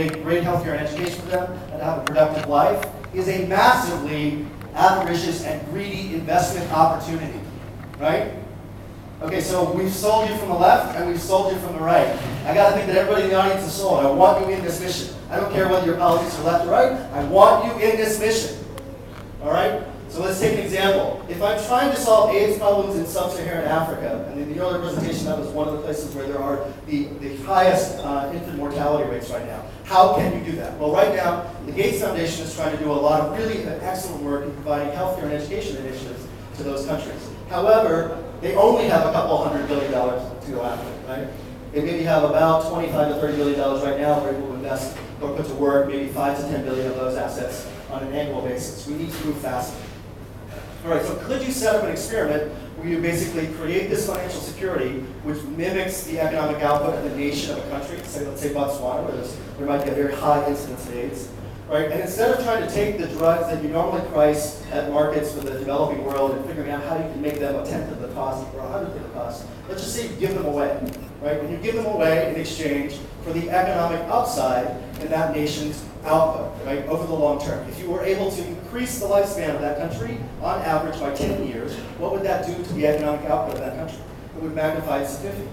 create great healthcare and education for them and have a productive life is a massively avaricious and greedy investment opportunity, right? Okay, so we've sold you from the left and we've sold you from the right. I gotta think that everybody in the audience is sold. I want you in this mission. I don't care whether your politics are left or right. I want you in this mission. All right? So let's take an example. If I'm trying to solve AIDS problems in sub-Saharan Africa, and in the earlier presentation that was one of the places where there are the highest infant mortality rates right now, how can you do that? Well, right now, the Gates Foundation is trying to do a lot of really excellent work in providing healthcare and education initiatives to those countries. However, they only have a couple $100 billion to go after, right? They maybe have about $25 to $30 billion right now we're able to invest or put to work maybe 5 to 10 billion of those assets on an annual basis. We need to move faster. All right, so could you set up an experiment where you basically create this financial security which mimics the economic output of the nation of a country, say, let's say Botswana, where there might be a very high incidence of AIDS, right? And instead of trying to take the drugs that you normally price at markets for the developing world and figuring out how you can make them a tenth of the cost or a hundredth of the cost, let's just say you give them away, right? When you give them away in exchange for the economic upside in that nation's output, right, over the long term. If you were able to increase the lifespan of that country on average by 10 years, what would that do to the economic output of that country? It would magnify it significantly.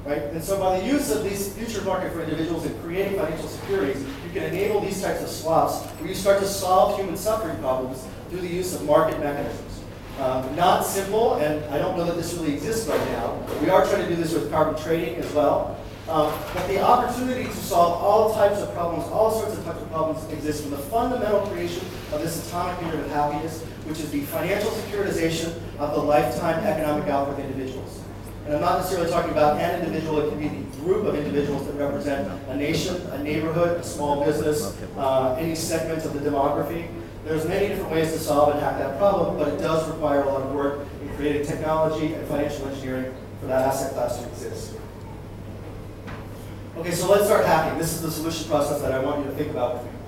Right? And so by the use of these future market for individuals and creating financial securities, you can enable these types of swaps where you start to solve human suffering problems through the use of market mechanisms. Not simple, and I don't know that this really exists right now. We are trying to do this with carbon trading as well. But the opportunity to solve all types of problems, all sorts of types of problems exist from the fundamental creation of this atomic unit of happiness, which is the financial securitization of the lifetime economic output of individuals. And I'm not necessarily talking about an individual, it can be the group of individuals that represent a nation, a neighborhood, a small business, any segment of the demography. There's many different ways to solve and hack that problem, but it does require a lot of work in creating technology and financial engineering for that asset class to exist. Okay, so let's start hacking. This is the solution process that I want you to think about with me.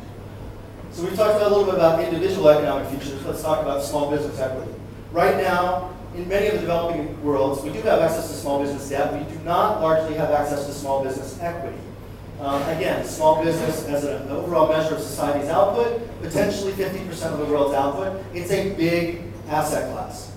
So we've talked a little bit about individual economic features. Let's talk about small business equity. Right now, in many of the developing worlds, we do have access to small business debt. We do not largely have access to small business equity. Again, small business as an overall measure of society's output, potentially 50% of the world's output, it's a big asset class.